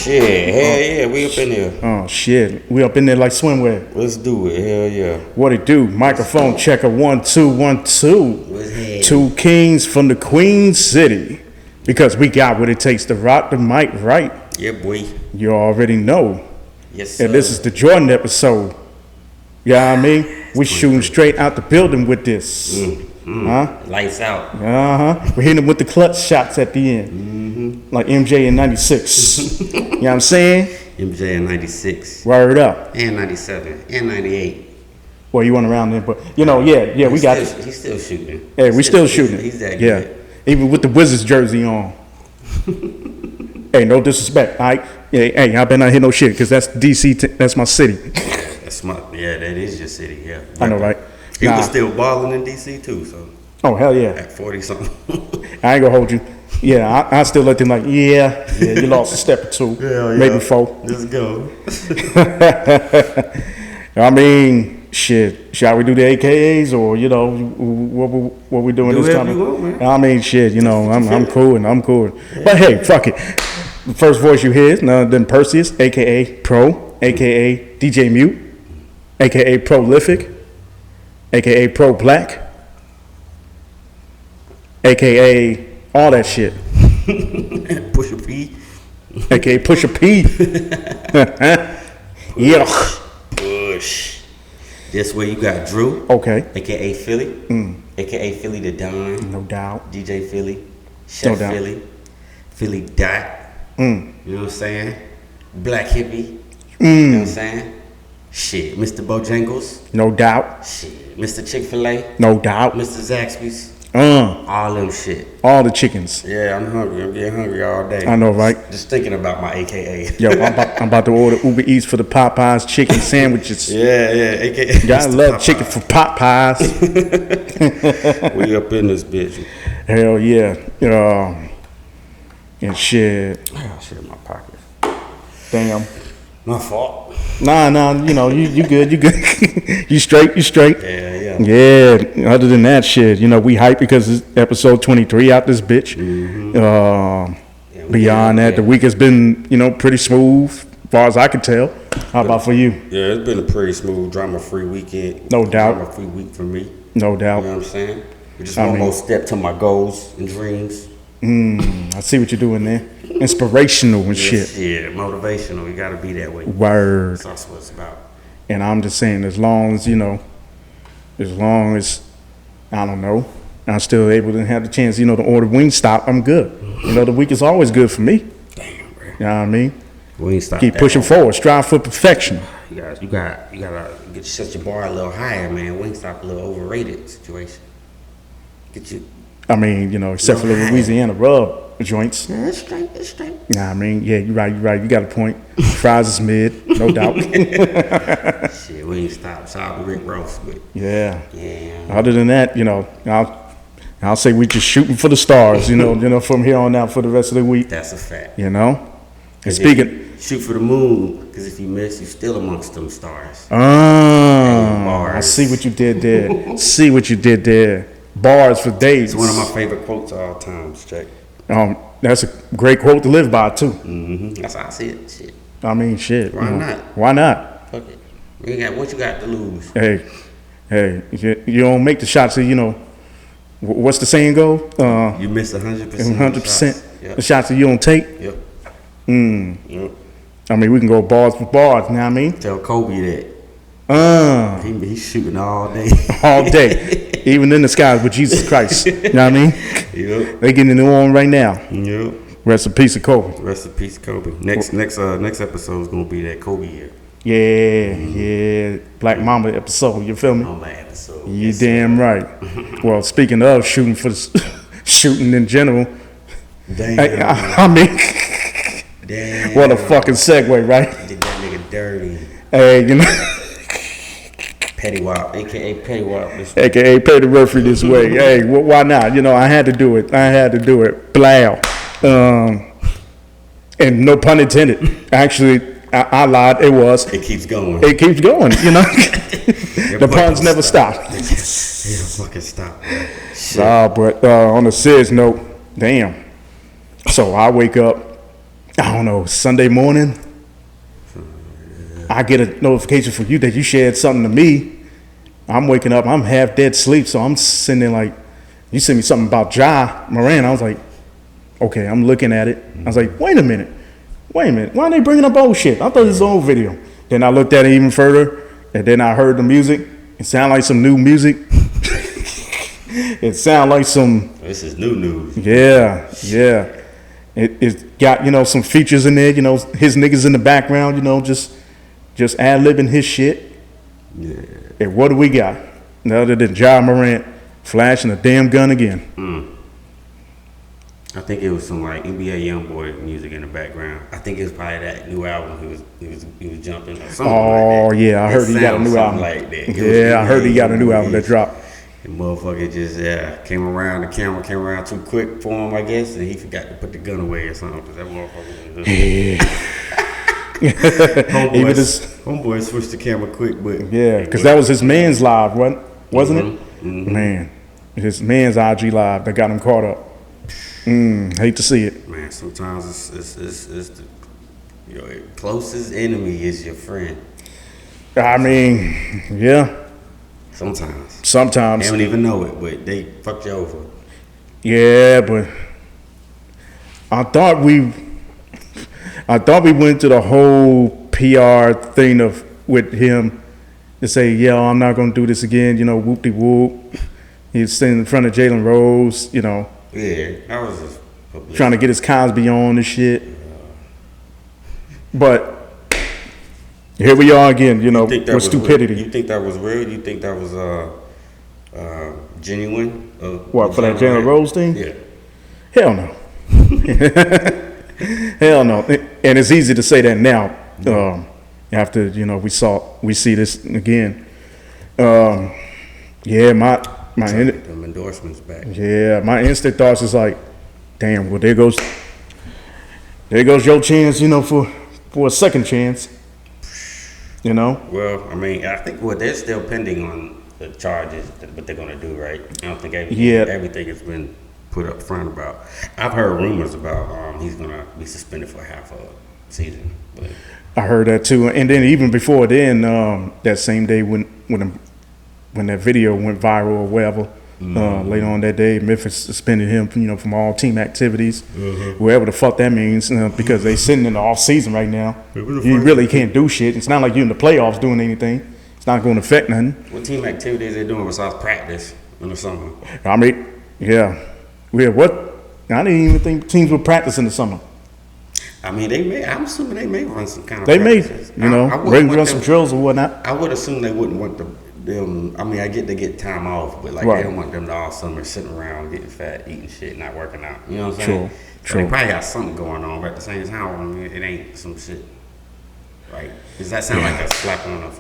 Shit, hell yeah, we up in there. Oh shit, we up in there like swimwear. Let's do it, hell yeah. What it do? Microphone checker 1 2 1 2. What's happening? 2 kings from the Queen City, because we got what it takes to rock the mic right. Yeah, boy. You already know. Yes, sir. And this is the Jordan episode. You know what I mean? We shooting straight out the building with this. Huh? Lights out. We're hitting them with the clutch shots at the end. Like MJ in 96. You know what I'm saying? MJ in 96. Word up. And 97. And 98. Well, you went around there, but you know, yeah, we got it. He's still shooting. Yeah, we still shooting. He's that good. Yeah. Even with the Wizards jersey on. Hey, no disrespect. Aight. Hey, I better not hit no shit, because that's DC, that's my city. That is your city, yeah. I know, right? He was still balling in DC too, so. Oh, hell yeah. At 40 something. I ain't gonna hold you. Yeah, I still let them like, yeah, you lost a step or two. Yeah. Maybe 4. Let's go. I mean, shit. Shall we do the AKAs, or you know what we doing this time? You want, man. I mean, shit. You know, I'm cool. Yeah. But hey, fuck it. The first voice you hear is none other than Perseus, aka Pro, aka DJ Mute, aka Prolific, aka Pro Black, aka all that shit. Pusha P. aka Pusha P. Yeah. Push. This way you got Drew. Okay. AKA Philly. AKA Philly the Don. No doubt. DJ Philly. Chef No doubt. Philly. Philly Dot. You know what I'm saying? Black Hippie. You know what I'm saying? Shit. Mr. Bojangles. No doubt. Shit. Mr. Chick-fil-A. No doubt. Mr. Zaxby's. All them shit. All the chickens. Yeah, I'm hungry. I'm getting hungry all day. I know, right? Just thinking about my AKA. Yo, I'm about to order Uber Eats for the Popeyes chicken sandwiches. Yeah, AKA. Y'all love chicken for Popeyes. We up in this bitch. Hell yeah. And shit. Oh, shit in my pocket. Damn. My fault. Nah, you know, you good. You straight. Yeah. Yeah, other than that shit, you know, we hype because it's episode 23 out this bitch. Beyond that, the week has been, you know, pretty smooth, as far as I can tell. How about for you? Yeah, it's been a pretty smooth, drama-free weekend. No doubt. Drama-free week for me. No doubt. You know what I'm saying? Just one more step to my goals and dreams. I see what you're doing there. Inspirational and shit. Yeah, motivational. You gotta be that way. Word. That's what it's about. And I'm just saying, as long as I don't know, I'm still able to have the chance, you know, to order Wingstop, I'm good. You know, the week is always good for me. Damn, bro. You know what I mean? Wingstop. Keep pushing forward, strive for perfection. You gotta set your bar a little higher, man. Wingstop a little overrated situation. Get you. I mean, you know, except for the Louisiana rub joints. Yeah, it's straight. Nah, I mean, yeah, you're right. You got a point. Fries is mid, no doubt. Shit, Wingstop, solid Rick Ross, but yeah. Yeah. Other than that, you know, I'll say we just shooting for the stars, you know, from here on out for the rest of the week. That's a fact. You know? And speaking, shoot for the moon, because if you miss, you're still amongst them stars. I see what you did there. Bars for days. It's one of my favorite quotes of all time. Check. That's a great quote to live by too. That's how I see it. Shit. I mean, shit. Why not? Why not? Fuck it. What you got to lose? Hey, you don't make the shots. You know, what's the saying go? You miss 100%. 100%. Yep. The shots that you don't take. Yep. Yep. I mean, we can go bars for bars. You know what I mean? Tell Kobe that. He's shooting all day. All day. Even in the skies with Jesus Christ. You know what I mean? Yep. They getting it on right now. Yep. Rest in peace of Kobe. Rest in peace, Kobe. Next episode is gonna be that Kobe year. Yeah. Black Mamba episode. You feel me? On that episode. You yes, damn sir. right. Well, speaking of shooting shooting in general. Damn. I mean, damn. What a fucking segue, right? Did that nigga dirty. Hey, you know. Petty Wop, a.k.a. Petty Wop. A.k.a. Petty Murphy this way. Hey, why not? You know, I had to do it. Blow. And no pun intended. Actually, I lied. It was. It keeps going. You know. The puns never stop. They don't fucking stop. But on a serious note, damn. So I wake up I don't know, Sunday morning, I get a notification from you that you shared something to me. I'm waking up, I'm half dead sleep, so I'm sitting there like, you sent me something about Morant. I was like, okay, I'm looking at it. I was like, wait a minute, why are they bringing up old shit? I thought this was an old video. Then I looked at it even further, and then I heard the music. It sounded like some new music. It sounded like some. This is new news. Yeah. It got, some features in there, his niggas in the background, just ad-libbing his shit. Yeah. And what do we got? Other than Morant flashing a damn gun again. I think it was some like NBA YoungBoy music in the background. I think it was probably that new album he was jumping or something. Oh, like that. Yeah, I heard he got a new album. Like that. Yeah, I heard he got a new album that dropped. The motherfucker just came around. The camera came around too quick for him, I guess, and he forgot to put the gun away or something. Cause that motherfucker. Homeboy switched the camera quick, but yeah, because that was his man's live, wasn't it? Mm-hmm. Man, his man's IG live that got him caught up. Hate to see it. Man, sometimes it's your closest enemy is your friend. I mean, yeah. Sometimes. They don't even know it, but they fucked you over. Yeah, but I thought we went to the whole PR thing with him to say, yeah, I'm not gonna do this again, whoop de whoop. He's sitting in front of Jalen Rose, Yeah, that was just trying to get his Cosby on and shit. But here we are again, with stupidity. Real? You think that was real? You think that was genuine? What, for that Jalen Rose thing? Yeah. Hell no. Hell no. And it's easy to say that now. After we see this again. Yeah, my them endorsements back. Yeah, my instant thoughts is like, damn. Well, there goes your chance. For a second chance. Well, I mean, I think they're still pending on the charges, what they're gonna do, right? I don't think everything has been put up front about. I've heard rumors about he's gonna be suspended for half a season. But I heard that too, and then even before then, that same day when that video went viral or whatever, later on that day, Memphis suspended him, from all team activities, whatever the fuck that means, because they sitting in the off season right now. You really can't do shit. It's not like you're in the playoffs doing anything. It's not going to affect nothing. What team activities they doing besides practice in the summer? I mean, yeah, what? I didn't even think teams would practice in the summer. I mean, I'm assuming they may run some kind of. They practices. may, run some drills or whatnot. I would assume they wouldn't want them. I mean, I get they get time off, but they don't want them to all summer sitting around getting fat, eating shit, not working out. You know what I'm saying? True. They probably got something going on, but at the same time, I mean, it ain't some shit. Right? Does that sound like a slap on the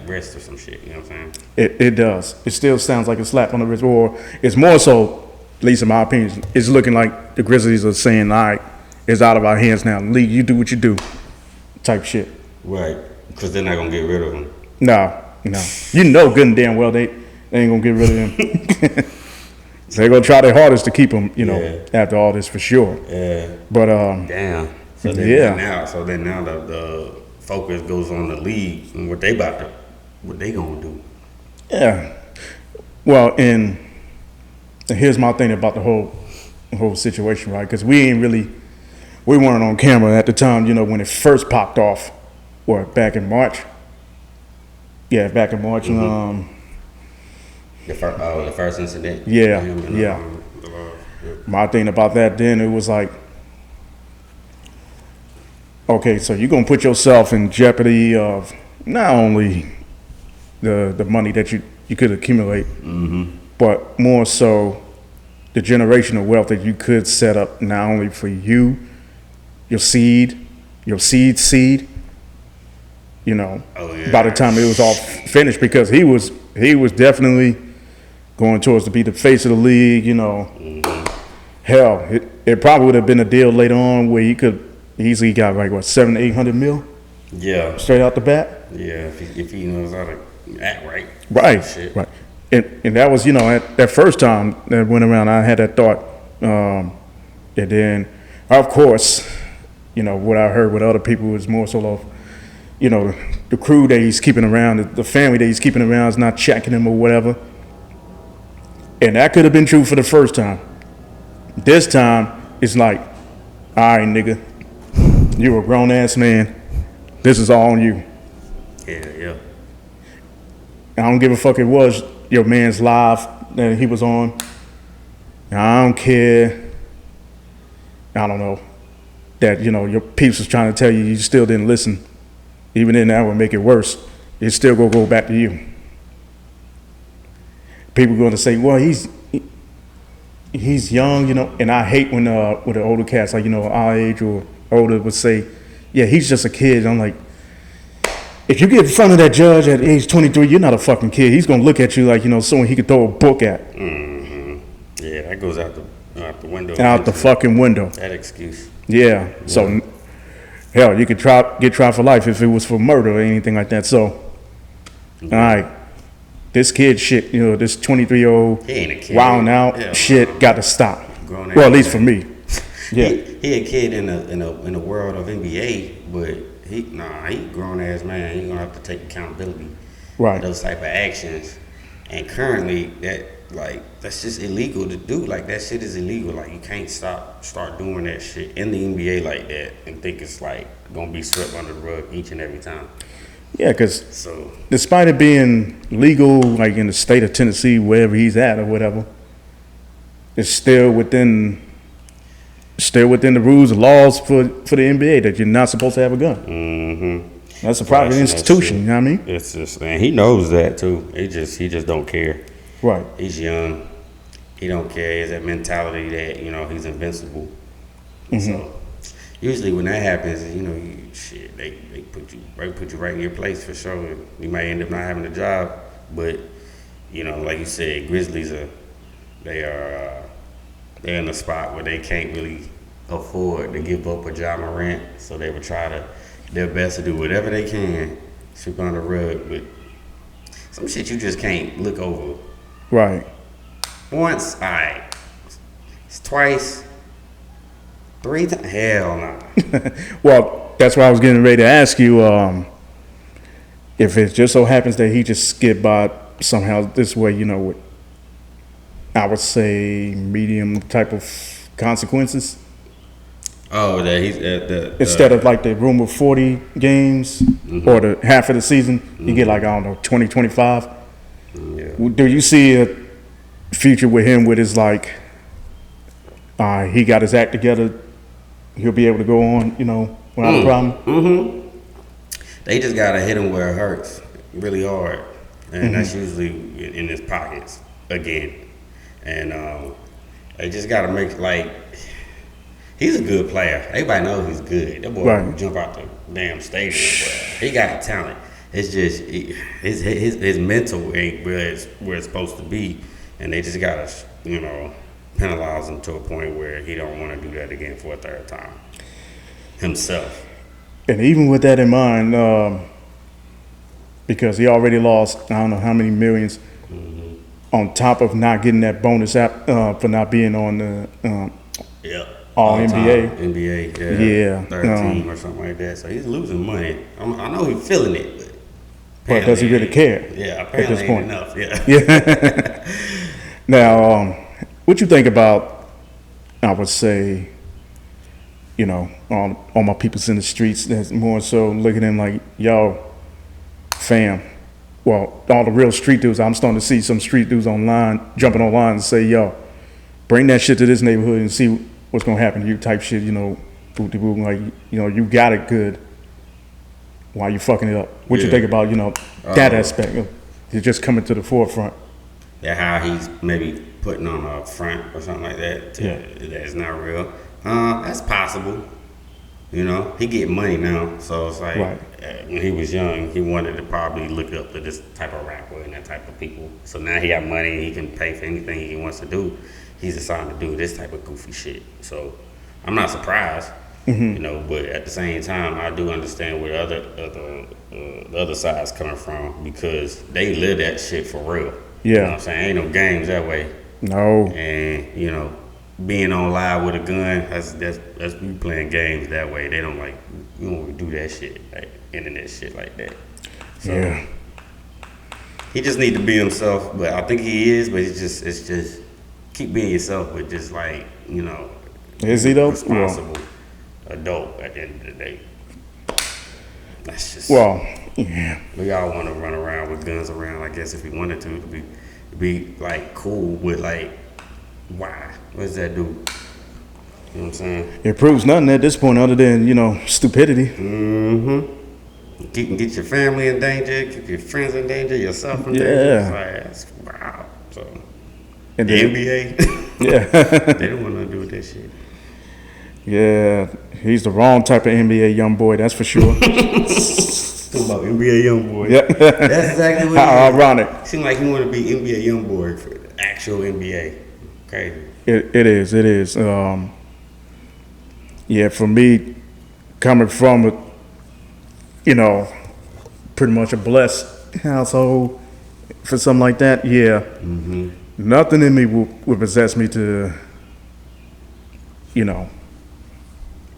wrist or some shit? You know what I'm saying? It does. It still sounds like a slap on the wrist, or it's more so, at least in my opinion, it's looking like the Grizzlies are saying, all right, it's out of our hands now. League, you do what you do, type shit. Right? Because they're not gonna get rid of them. No. Good and damn well they ain't gonna get rid of him. They're gonna try their hardest to keep him, after all this for sure. Yeah. But damn. So then now the focus goes on the league and what they gonna do. Yeah. Well, and here's my thing about the whole situation, right? Because we weren't on camera at the time, when it first popped off, back in March. Yeah, back in March. The first incident. Yeah. My thing about that then, it was like, okay, so you're gonna put yourself in jeopardy of not only the money that you could accumulate, but more so the generational wealth that you could set up not only for you, your seed's seed. By the time it was all finished, because he was definitely going towards to be the face of the league. Hell, it probably would have been a deal later on where he could easily got $700-800 mil. Yeah, straight out the bat. Yeah, if he knows how to act right. Right. And that was at that first time that went around, I had that thought, and then of course what I heard with other people is more so of, the crew that he's keeping around, the family that he's keeping around is not checking him or whatever. And that could have been true for the first time. This time, it's like, all right, nigga, you're a grown-ass man. This is all on you. Yeah. I don't give a fuck it was your man's live that he was on. I don't care. I don't know. That, your peeps was trying to tell you still didn't listen. Even then, that would make it worse. It's still going to go back to you. People going to say, well, he's young, and I hate when with the older cats, like, our age or older would say, yeah, he's just a kid. I'm like, if you get in front of that judge at age 23, you're not a fucking kid. He's going to look at you like, someone he could throw a book at. Mm-hmm. Yeah, that goes out the window. Out the fucking window. That excuse. Yeah. So, hell, you could get tried for life if it was for murder or anything like that. So, all right. This kid shit, this 23-year-old wilding out shit got to stop. Well, at least for me. Yeah. He a kid in a world of NBA, but he grown ass man. He gonna have to take accountability for those type of actions. And currently, that's just illegal to do. Like, that shit is illegal. Like, you can't start doing that shit in the NBA like that and think it's like gonna be swept under the rug each and every time. Yeah, because despite it being legal, like in the state of Tennessee, wherever he's at or whatever, it's still within the rules and laws for the NBA that you're not supposed to have a gun. Mm-hmm. That's a private institution, you know what I mean? It's just, and he knows that too. He just don't care. Right. He's young. He don't care. He has that mentality that, he's invincible. Mm-hmm. So usually when that happens, they put you right in your place for sure. You might end up not having a job, but like you said, Grizzlies they're in a spot where they can't really afford to give up a Ja Morant, so they would try their best to do whatever they can, sweep on the rug, but some shit you just can't look over. Right. Once, all right. Twice. 3 times? Hell no. Well, that's why I was getting ready to ask you if it just so happens that he just skipped by somehow this way, with, I would say, medium type of consequences. Oh, that he's instead of like the room of 40 games or the half of the season, you get like, I don't know, 20, 25. Yeah. Do you see a future with him with his like, he got his act together, he'll be able to go on, without a problem? Mm-hmm. They just gotta hit him where it hurts really hard, and that's usually in his pockets again. And they just gotta make he's a good player. Everybody knows he's good. That boy can jump out the damn stadium. He got talent. It's just his mental ain't where it's supposed to be, and they just gotta penalize him to a point where he don't want to do that again for a third time himself. And even with that in mind, because he already lost I don't know how many millions, on top of not getting that bonus for not being on the All NBA. NBA, third team or something like that. So he's losing money. I know he's feeling it, but does he really care? Yeah, apparently at this point. Enough. Yeah. Yeah. Now, what you think about? I would say, all my peoples in the streets. That's more so look at him like, yo, fam. Well, all the real street dudes. I'm starting to see some street dudes jumping online and say, yo, bring that shit to this neighborhood and see what's gonna happen to you type shit, boom, like, you got it good. Why you fucking it up? What you think about, that aspect of it just coming to the forefront? Yeah, how he's maybe putting on a front or something like that. That's not real. That's possible. He get money now, so it's like when he was young, he wanted to probably look up to this type of rapper and that type of people. So now he got money and he can pay for anything he wants to do. He's decided to do this type of goofy shit. So I'm not surprised, but at the same time, I do understand where the other side's coming from, because they live that shit for real. Yeah. You know what I'm saying? Ain't no games that way. No. And, being on live with a gun, that's you playing games that way. They don't like, you don't do that shit, like internet shit like that. So he just need to be himself, but I think he is. But it's just keep being yourself, but just like, you know, is he though? Responsible adult at the end of the day. That's just we all want to run around with guns around. I guess if we wanted to be like cool with like, why? What does that do? You know what I'm saying? It proves nothing at this point other than, you know, stupidity. Mm-hmm. Get your family in danger, keep your friends in danger, yourself in danger. It's like, wow. So and the NBA, they don't want nothing to do with that shit. Yeah, he's the wrong type of NBA young boy, that's for sure. Talking about NBA young boy. Yeah. That's exactly what How ironic. Seems like you want to be NBA young boy for the actual NBA. Crazy. It is. Yeah, for me, coming from a, you know, pretty much a blessed household for something like that, nothing in me would possess me to, you know,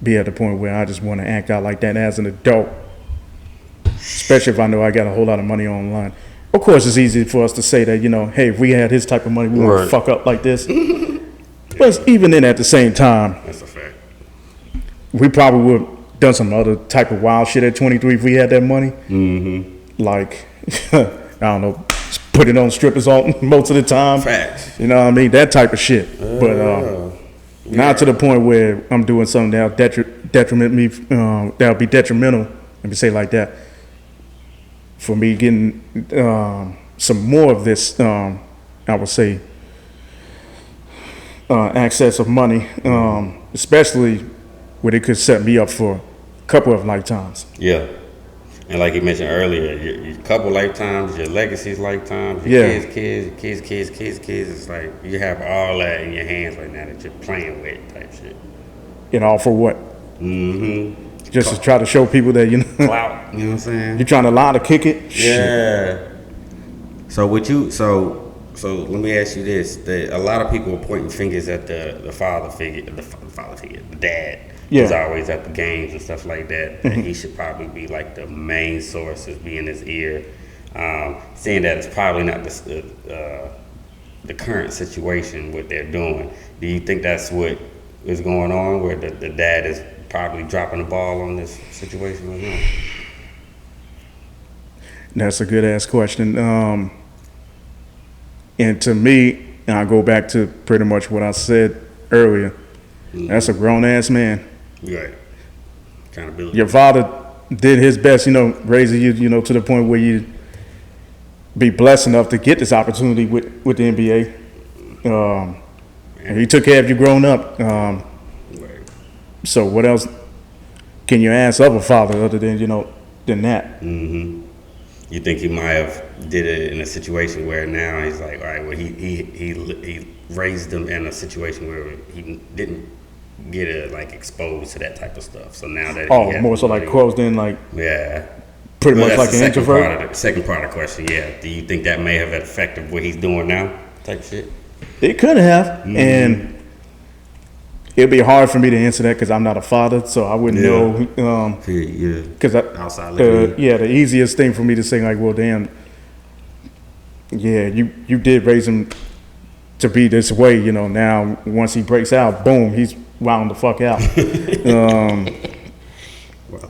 be at the point where I just want to act out like that as an adult, especially if I know I got a whole lot of money online. Of course, it's easy for us to say that, you know, hey, if we had his type of money, we wouldn't fuck up like this. But even then, at the same time, that's a fact. We probably would have done some other type of wild shit at 23 if we had that money. Mm-hmm. Like, I don't know, put it on strippers all most of the time. Facts. You know what I mean? That type of shit. But not to the point where I'm doing something that'll detriment me. That'll be detrimental. Let me say it like that. For me getting some more of this, I would say, access of money, especially where it could set me up for a couple of lifetimes. Yeah. And like you mentioned earlier, your couple lifetimes, your legacy's lifetimes, your kids. It's like you have all that in your hands right now that you're playing with type shit. And all for what? Mm-hmm. Just to try to show people that, you know. Clout, you know what I'm saying? You're trying to lie to kick it? Yeah. Shit. So let me ask you this: that a lot of people are pointing fingers at the father figure, the dad. He's always at the games and stuff like that. And he should probably be like the main source, is be in his ear. Seeing that it's probably not the current situation what they're doing. Do you think that's what is going on, where the dad is probably dropping the ball on this situation right now? That's a good ass question. And to me, and I go back to pretty much what I said earlier, that's a grown ass man. Right. Accountability. Your father did his best, you know, raising you, you know, to the point where you be blessed enough to get this opportunity with the NBA. And he took care of you growing up. Right. So what else can you ask of a father other than, you know, than that? Mm-hmm. You think he might have did it in a situation where now he's like, all right, well, he raised them in a situation where he didn't get exposed to that type of stuff. So now that more so like closed in, like pretty much like an introvert. Second part of the question, Do you think that may have affected what he's doing now, type shit? It could have, and it'd be hard for me to answer that because I'm not a father, so I wouldn't know. Because outside the easiest thing for me to say, like, well, damn, you did raise him to be this way, you know. Now once he breaks out, boom, he's wound the fuck out.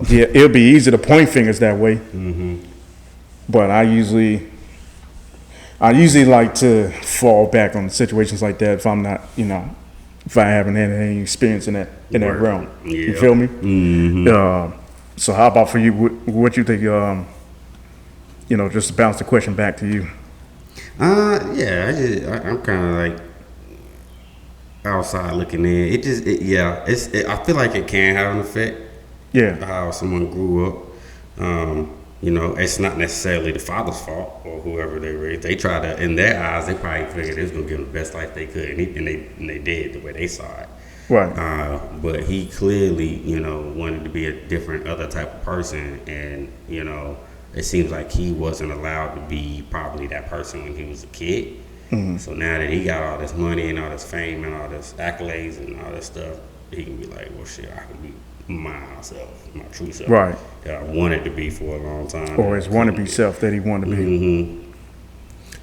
It'll be easy to point fingers that way. But I usually like to fall back on situations like that if I'm not, you know, if I haven't had any experience in that realm. You feel me? So how about for you? What you think? You know, just to bounce the question back to you. I'm kind of like outside looking in. I feel like it can have an effect. How someone grew up. You know, it's not necessarily the father's fault or whoever they raised. They try to, in their eyes, they probably figured they was gonna give them the best life they could, and they did the way they saw it. Right. But he clearly, you know, wanted to be a different other type of person, and you know, it seems like he wasn't allowed to be probably that person when he was a kid. Mm-hmm. So now that he got all this money and all this fame and all this accolades and all this stuff, he can be like, well, shit, I can be myself, my true self. Right. That I wanted to be for a long time. Or his wannabe self that he wanted to be. Mm-hmm.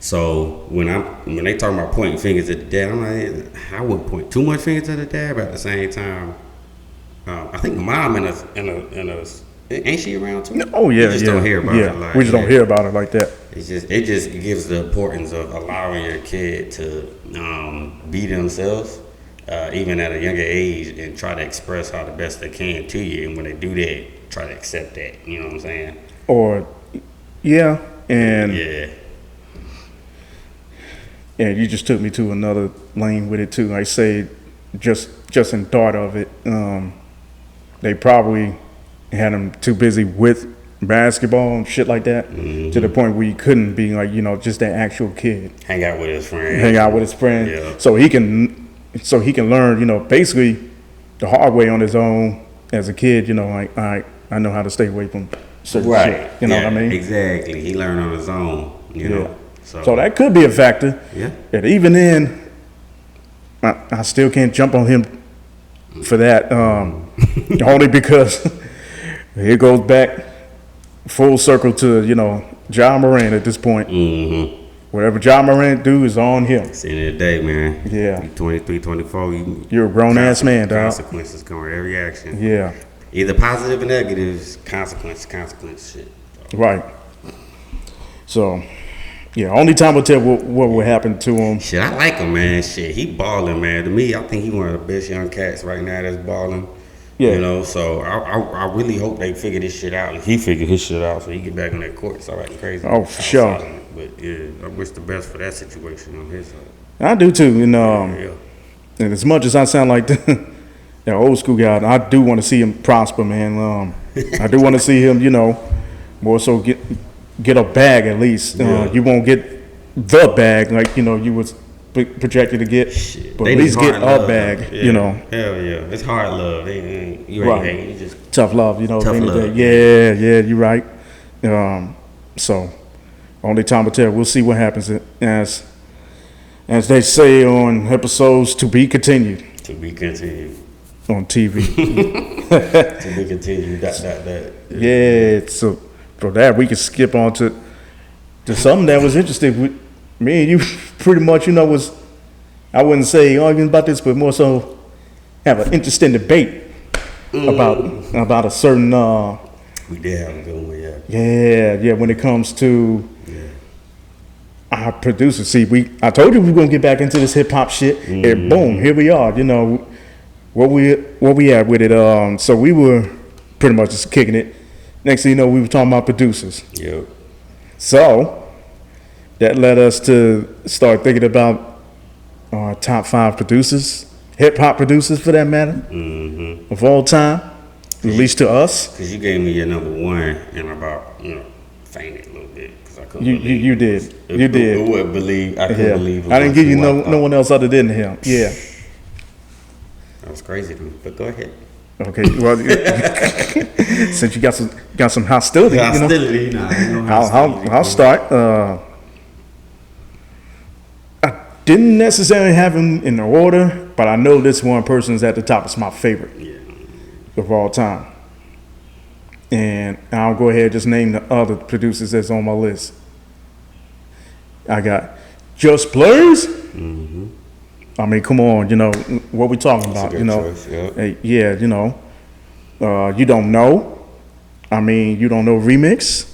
So when they talk about pointing fingers at the dad, I'm like, I wouldn't point too much fingers at the dad, but at the same time, I think the mom in a ain't she around too? Oh yeah, we just don't hear about it. Like, we just don't hear about it like that. It just gives the importance of allowing your kid to be themselves, even at a younger age, and try to express how the best they can to you. And when they do that, try to accept that. You know what I'm saying? Or yeah, and yeah. And you just took me to another lane with it too. I say, just in thought of it, they probably had him too busy with basketball and shit like that, to the point where he couldn't be like, just that actual kid. Hang out with his friend. Yeah. So he can learn, basically the hard way on his own as a kid. Like I know how to stay away from certain shit. You know what I mean? Exactly. He learned on his own. You know. So that could be a factor. Yeah. And even then, I still can't jump on him for that. Only because it goes back full circle to, Ja Morant at this point. Mm-hmm. Whatever Ja Morant do is on him. At the end of the day, man. Yeah. You 23, 24. You're a grown-ass man, dog. Consequences come with every action. Yeah. Either positive or negative, consequence shit. So. Right. So... yeah, only time will tell what will happen to him. Shit, I like him, man. Shit, he balling, man. To me, I think he one of the best young cats right now that's balling. Yeah. So I really hope they figure this shit out. He figure his shit out so he get back on that court. It's all right, crazy. Oh, for sure. But yeah, I wish the best for that situation on his side. I do too. And as much as I sound like the old school guy, I do want to see him prosper, man. I do want to see him, more so get a bag at least. You won't get the bag like you was projected to get, but at least get a bag. Hell yeah, it's hard love. You ain't just tough love. Tough love. Yeah, you're right. So only time will tell. We'll see what happens as they say on episodes to be continued. To be continued on TV. To be continued. That. Yeah. So. For that, we can skip on to something that was interesting. With me and you pretty much, was, I wouldn't say arguing about this, but more so have an interesting debate about a certain. We did have a good one, yeah. When it comes to our producers, see, I told you we were gonna get back into this hip hop shit, and boom, here we are. Where we at with it. So we were pretty much just kicking it. Next thing you know, we were talking about producers. Yep. So that led us to start thinking about our top 5 producers, hip hop producers for that matter, of all time, at least to us. Because you gave me your number 1, and about fainted a little bit because I couldn't. You did. I couldn't believe. I didn't give you no one else other than him. Yeah. That was crazy to me. But go ahead. Okay, well, since you got some hostility, I'll start. I didn't necessarily have him in order, but I know this one person's at the top. It's my favorite of all time, and I'll go ahead and just name the other producers that's on my list. I got Just Blaze. I mean, come on, what we talking about, choice, Hey, you don't know. I mean, you don't know Remix.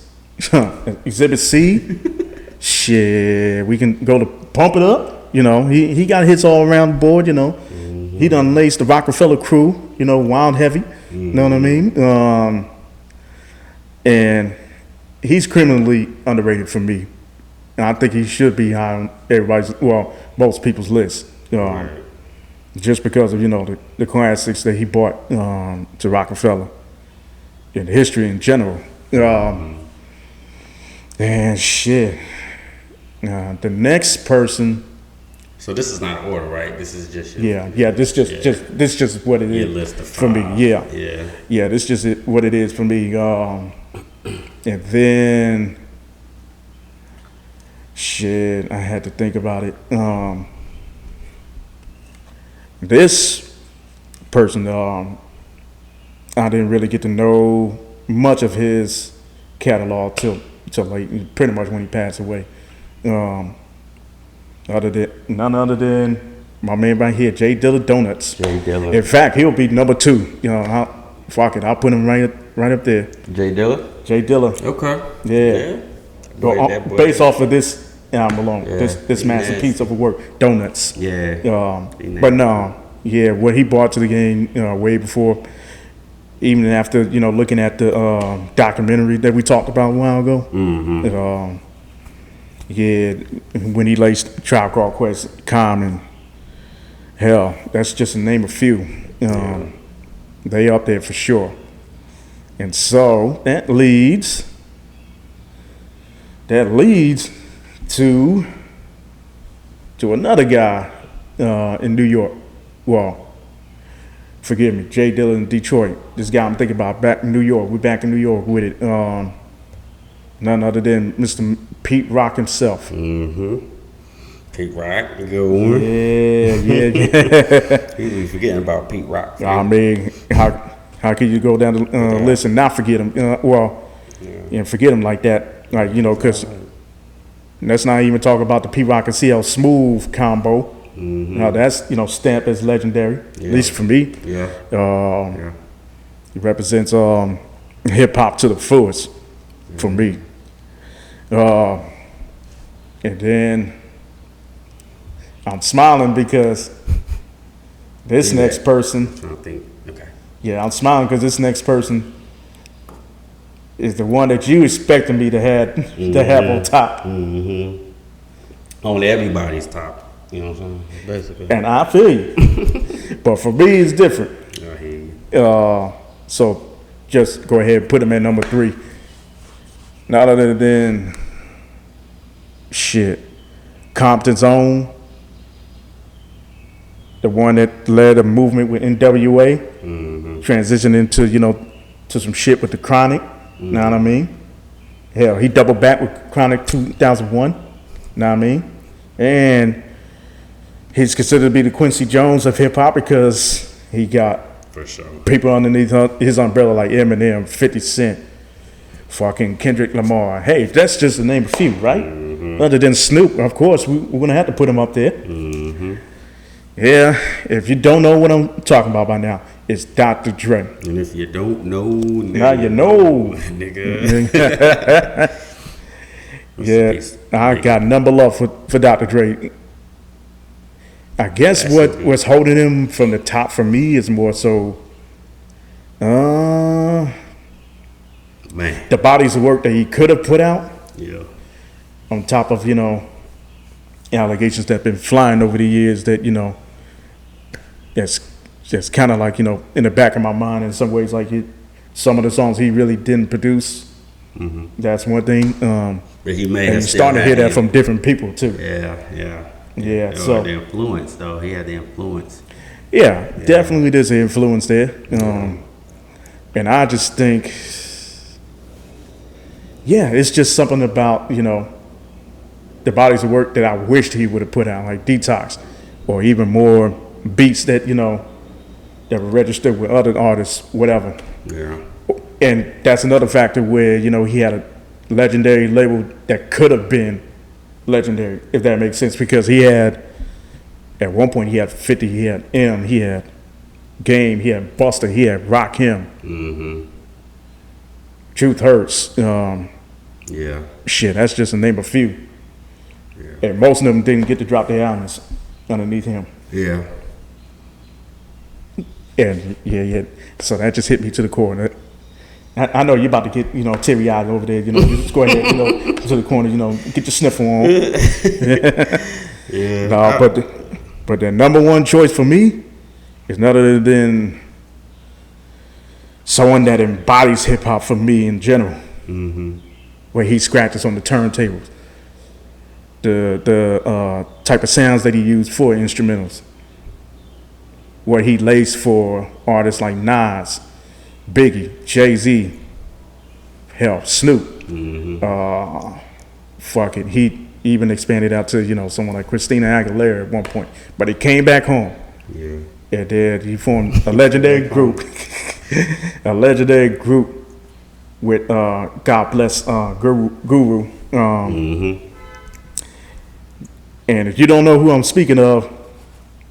Exhibit C. Shit, we can go to Pump It Up. He got hits all around the board, He done laced the Rockefeller crew, Wild Heavy. You know what I mean? And he's criminally underrated for me. And I think he should be high on most people's list. Just because of the classics that he brought to Rockefeller and history in general, and shit. The next person. So this is not order, right? This is just This just what it is list of for me. Yeah. This just what it is for me. And then Shit, I had to think about it. This person, I didn't really get to know much of his catalog till like pretty much when he passed away. None other than my man right here, J Dilla Donuts. J Dilla. In fact, he'll be number 2. Fuck it, I'll put him right up there. J Dilla. J Dilla. Okay. Yeah. Based off of this album alone, this masterpiece of a work, Donuts. Yeah. But no, what he brought to the game way before, even after looking at the documentary that we talked about a while ago. Mm-hmm. When he laced Tribe Called Quest, Common, hell, that's just to name a few. They up there for sure. And so that leads to another guy in New York. Well, forgive me, J Dilla in Detroit. This guy I'm thinking about back in New York. We're back in New York with it. None other than Mr. Pete Rock himself. Mm-hmm. Pete Rock, the good one. Yeah. He was forgetting about Pete Rock. I mean, how can you go down the list and not forget him? And forget him like that, like because let's not even talk about the Pete Rock and CL Smooth combo. Mm-hmm. Now that's stamped as legendary, at least for me. Yeah. It represents hip hop to the fullest for me. And then I'm smiling because this next person. I don't think. Okay. Yeah, I'm smiling because this next person is the one that you expected me to have on top. Mm-hmm. Only everybody's top. You know what I'm saying? Basically. And I feel you. But for me, it's different. I hear you. So just go ahead and put him at number 3. Not other than Compton's own. The one that led a movement with NWA. Mm-hmm. Transitioned into, to some shit with the Chronic. Mm-hmm. Know what I mean? Hell, he doubled back with Chronic 2001. Know what I mean? And he's considered to be the Quincy Jones of hip hop because he got for sure people underneath his umbrella like Eminem, 50 Cent, fucking Kendrick Lamar. Hey, that's just to name a few, right? Mm-hmm. Other than Snoop, of course, we're going to have to put him up there. Mm-hmm. Yeah, if you don't know what I'm talking about by now, it's Dr. Dre. And if you don't know, now you know. Nigga. Yeah, I got number love for Dr. Dre. I guess what was holding him from the top for me is more so man, the bodies of work that he could have put out. Yeah. On top of, allegations that have been flying over the years that, that's just kind of like, in the back of my mind in some ways, like some of the songs he really didn't produce. Mm-hmm. That's one thing. But he may and have you're starting to hear that from different people too. Yeah. So the influence though, he had the influence. Yeah, definitely there's an influence there. And I just think, it's just something about, the bodies of work that I wished he would have put out, like Detox, or even more beats that, that were registered with other artists, whatever. Yeah. And that's another factor where, he had a legendary label that could have been legendary, if that makes sense, because he had, at one point, he had 50, he had M, he had Game, he had Buster, he had Rakim. Mm-hmm. Truth Hurts. That's just to name a few. Yeah. And most of them didn't get to drop their albums underneath him. Yeah. And so that just hit me to the core. I know you're about to get, teary-eyed over there, just go ahead, to the corner, get your sniffle on. Yeah. No, but the number one choice for me is none other than someone that embodies hip-hop for me in general. Mm-hmm. Where he scratches on the turntables. The type of sounds that he used for instrumentals. Where he laced for artists like Nas, Biggie, Jay-Z, hell, Snoop. Mm-hmm. even expanded out to someone like Christina Aguilera at one point. But he came back home. Yeah. And then he formed a legendary group, with God bless Guru. And if you don't know who I'm speaking of,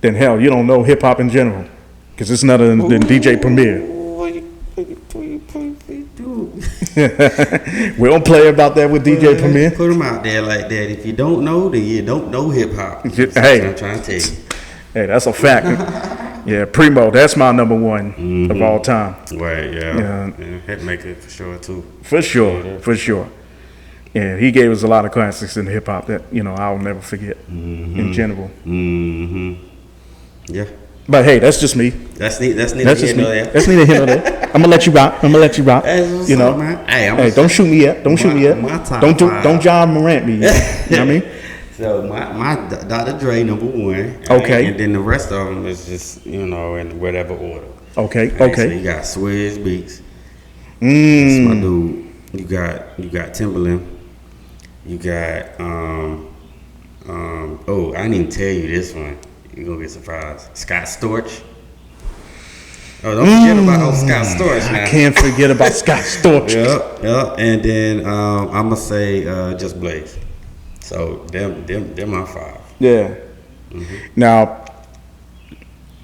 then hell, you don't know hip hop in general, because it's none other than DJ Premier. We don't play about that with DJ Premier. Put him out there like that. If you don't know, then you don't know hip hop. Hey, I'm trying to tell you. Hey, that's a fact. Yeah, Primo, that's my number one of all time. Right, yeah. Hitmaker for sure too. For sure. Yeah, he gave us a lot of classics in hip hop that I'll never forget in general. Yeah. But hey, that's just me. That's neither here nor there. That's neither here nor there. I'm gonna let you rock. Hey, don't shoot me yet. Don't Don't John Morant me yet. You know what I mean? So my Dr. Dre #1. Right? Okay. And then the rest of them is just in whatever order. Okay. Right? So you got Swizz Beats. That's my dude. You got Timberland. You got oh, I didn't even tell you this one. You're gonna get surprised. Scott Storch. Oh, don't forget about Scott Storch now. I can't forget about Scott Storch. Yep. And then I'ma say Just Blaze. So them my 5. Yeah. Now,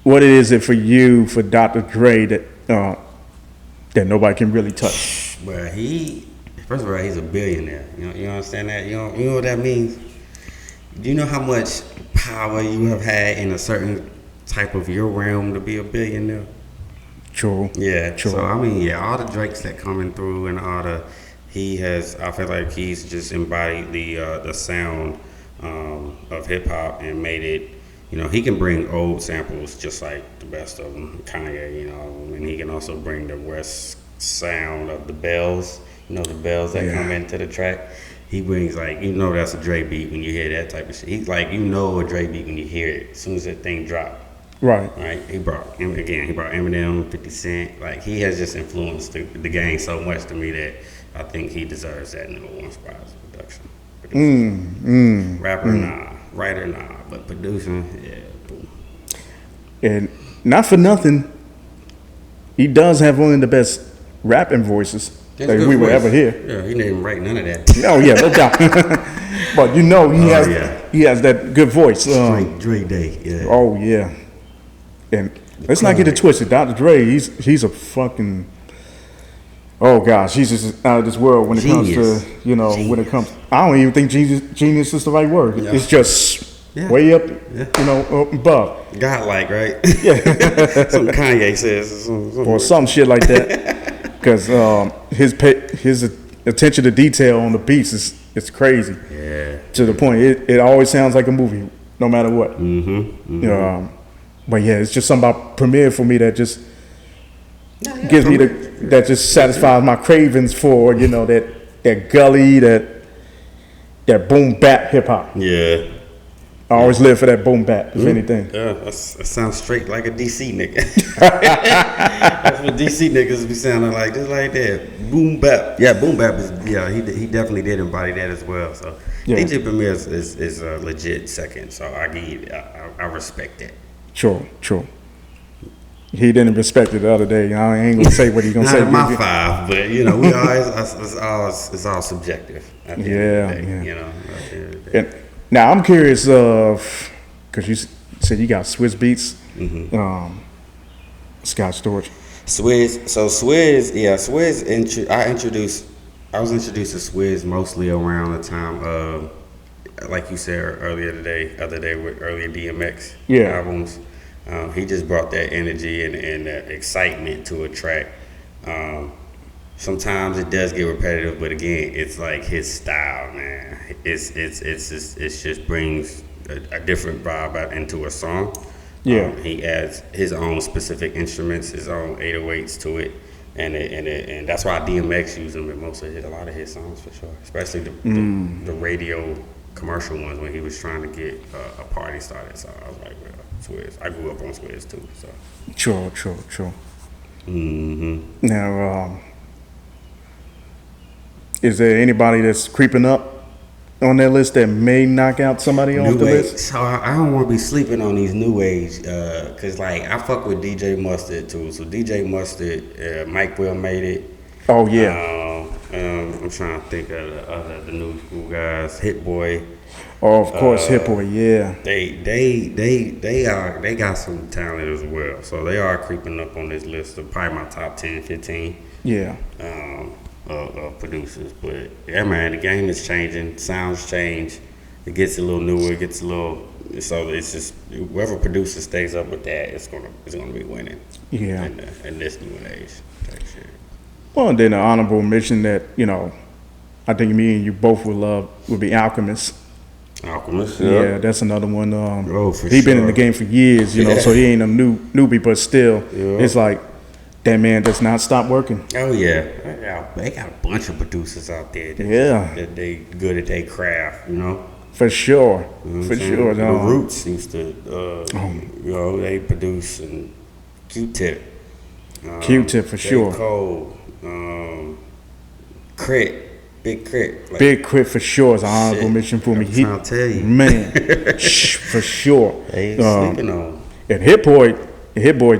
what is it for you, for Dr. Dre, that nobody can really touch? Well, first of all, he's a billionaire. You understand that? You know what that means? Do you know how much power you have had in a certain type of your realm to be a billionaire? True. Yeah. True. So I mean, all the Drakes that coming through and I feel like he's just embodied the sound of hip hop and made it. He can bring old samples just like the best of them, Kanye. And he can also bring the West sound of the bells. The bells that come into the track. He brings that's a Dre beat when you hear that type of shit. He's like a Dre beat when you hear it as soon as that thing dropped. Right. He brought Eminem, 50 Cent. Like he has just influenced the game so much to me that I think he deserves that #1 spot as a production. Rapper, nah. Writer, nah. But producing, yeah, boom. And not for nothing, he does have one of the best rapping voices that we will ever hear. Yeah, he didn't write none of that. Oh yeah, no doubt. But he has that good voice. Dre Day. Yeah. Oh yeah. And let's not get it twisted. Dr. Dre, he's a fucking. Oh gosh, he's just out of this world when it comes to when it comes. I don't even think genius is the right word. Yeah. It's just way up, up above. Godlike, right? Yeah. Some Kanye says, or some shit like that. Because his attention to detail on the beats is crazy. Yeah. To the point it always sounds like a movie, no matter what. But yeah, it's just something about Premier for me that just gives me that just satisfies my cravings for that gully, that boom bap hip hop. Yeah. I always live for that boom bap, if anything. Yeah, that sounds straight like a DC nigga. That's what DC niggas be sounding like, just like that. Boom bap. Yeah, boom bap is, he definitely did embody that as well. So DJ Premier is a legit second. So I respect that. True. He didn't respect it the other day. I ain't gonna say what he's gonna say. Not my 5, but we always it's all subjective. At the end of the day. And now I'm curious because you said you got Swizz Beats, Scott Storch. Swizz. So Swizz. I was introduced to Swizz mostly around the time of, like you said other day with earlier DMX albums. He just brought that energy and that excitement to a track. Sometimes it does get repetitive, but again, it's like his style, man. It just brings a different vibe into a song. Yeah. He adds his own specific instruments, his own 808s to it, and that's why DMX used them in a lot of his songs for sure, especially the radio commercial ones when he was trying to get a party started. So I was like, well, Swizz. I grew up on Swizz too. So. True. Now, is there anybody that's creeping up on that list that may knock out somebody off the list? So I don't want to be sleeping on these new age, cause like I fuck with DJ Mustard too. So DJ Mustard, Mike Will made it. Oh yeah. I'm trying to think of the new school guys. Hit Boy. Oh, of course, Hit Boy. Yeah. They got some talent as well. So they are creeping up on this list of probably my top 10, 15. Yeah. Producers, but yeah, man, the game is changing. Sounds change. It gets a little newer. It gets a little. So it's just whoever producer stays up with that, it's gonna be winning. Yeah. In this new age type shit. Well, and then an honorable mention that I think me and you both would love would be Alchemist. Alchemist, yeah, that's another one. For he sure. Been in the game for years, so he ain't a newbie, but still, it's like that man does not stop working. Oh yeah, they got a bunch of producers out there. That they good at their craft, For sure, for sure. The Roots used to, they produce and Q-Tip. Q-Tip for sure. Cole, Crit. Big Crit. Big Crit for sure is an honorable mention for me. I'm trying to tell you. Man, for sure. They ain't sleeping on. And Hit Boy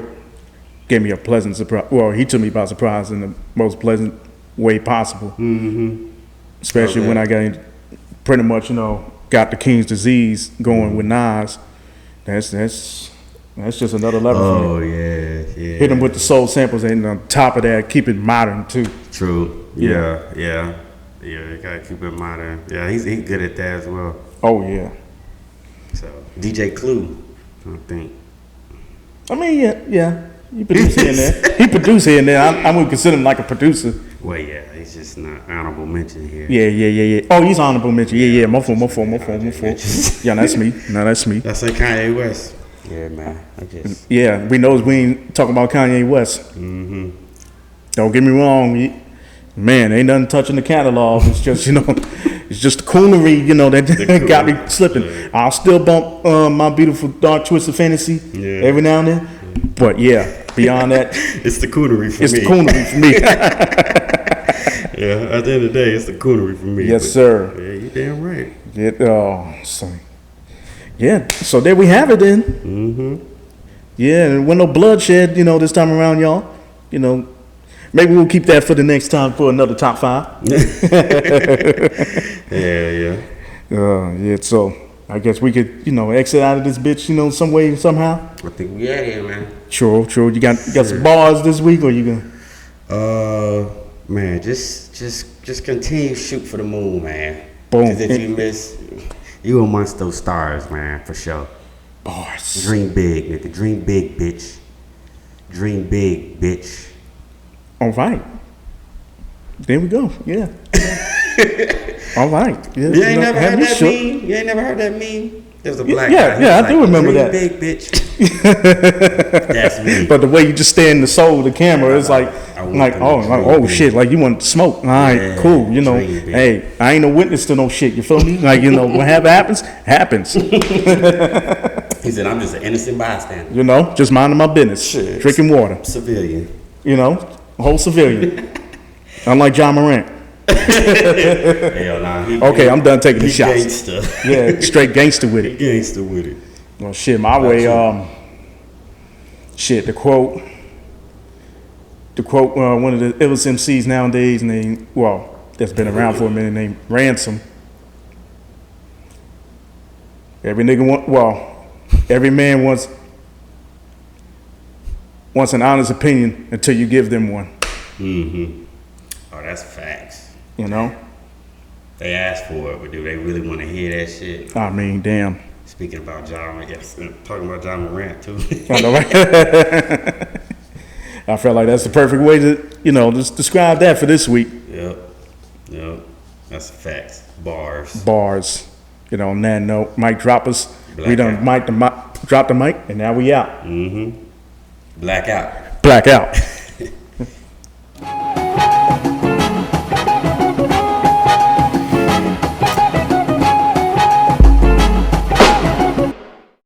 gave me a pleasant surprise. Well, he took me by surprise in the most pleasant way possible. Mm-hmm. Especially when I got pretty much, got the King's Disease going with Nas. That's just another level for me. Oh, yeah. Hit him with the soul samples and on top of that, keep it modern too. True. Yeah, you gotta keep it modern. Yeah, he's good at that as well. Oh yeah. So DJ Clue, I think. I mean, yeah. He produced here and there. He produced here and there. I would consider him like a producer. Well, yeah, he's just not honorable mention here. Yeah. Oh, he's honorable mention. Yeah. My fault. Yeah, that's me. No, that's me. That's like Kanye West. Yeah, man. Yeah, we ain't talking about Kanye West. Mm-hmm. Don't get me wrong. Man, ain't nothing touching the catalog. It's just, it's just the coonery, that got me slipping. Yeah. I'll still bump My Beautiful Dark Twisted Fantasy every now and then. But yeah, beyond that, it's the coonery for me. It's the coonery for me. Yeah, at the end of the day, it's the coonery for me. Yes, sir. Yeah, you damn right. So there we have it then. Mm-hmm. Yeah, and with no bloodshed, this time around, y'all. Maybe we'll keep that for the next time for another top 5. Yeah. So I guess we could, exit out of this bitch, some way, somehow. I think we out here, man. True. You got some bars this week, or you gonna? Man, just continue shoot for the moon, man. Boom. Because if you miss, you amongst those stars, man, for sure. Bars. Dream big, nigga. Dream big, bitch. Dream big, bitch. All right. There we go. Yeah. All right. Yeah, you ain't never heard that meme? You ain't never heard that meme? There's a black guy. Yeah, I do remember Dream that. Big, bitch. That's me. But the way you just stay in the soul of the camera, it's shit, like you want to smoke. All right, cool. Hey, I ain't a witness to no shit. You feel me? Like, whatever happens. He said, I'm just an innocent bystander. Just minding my business. Shit. Drinking water. Civilian. Whole civilian. Unlike John Morant. Hell nah. Okay, I'm done taking the shots. Gangster. Yeah, straight gangster with it. Gangster with it. Well, shit, my way. The quote. One of the illest MCs nowadays, that's been around for a minute, named Ransom. Every man wants an honest opinion until you give them one. Mm-hmm. Oh, that's facts. They ask for it, but do they really want to hear that shit? I mean, damn. Speaking about John, talking about John Morant too. I know, right? I felt like that's the perfect way to, just describe that for this week. Yep. That's facts. Bars. On that note, mic drop us. Blackout. We done drop the mic, and now we out. Mm-hmm. Blackout. Blackout.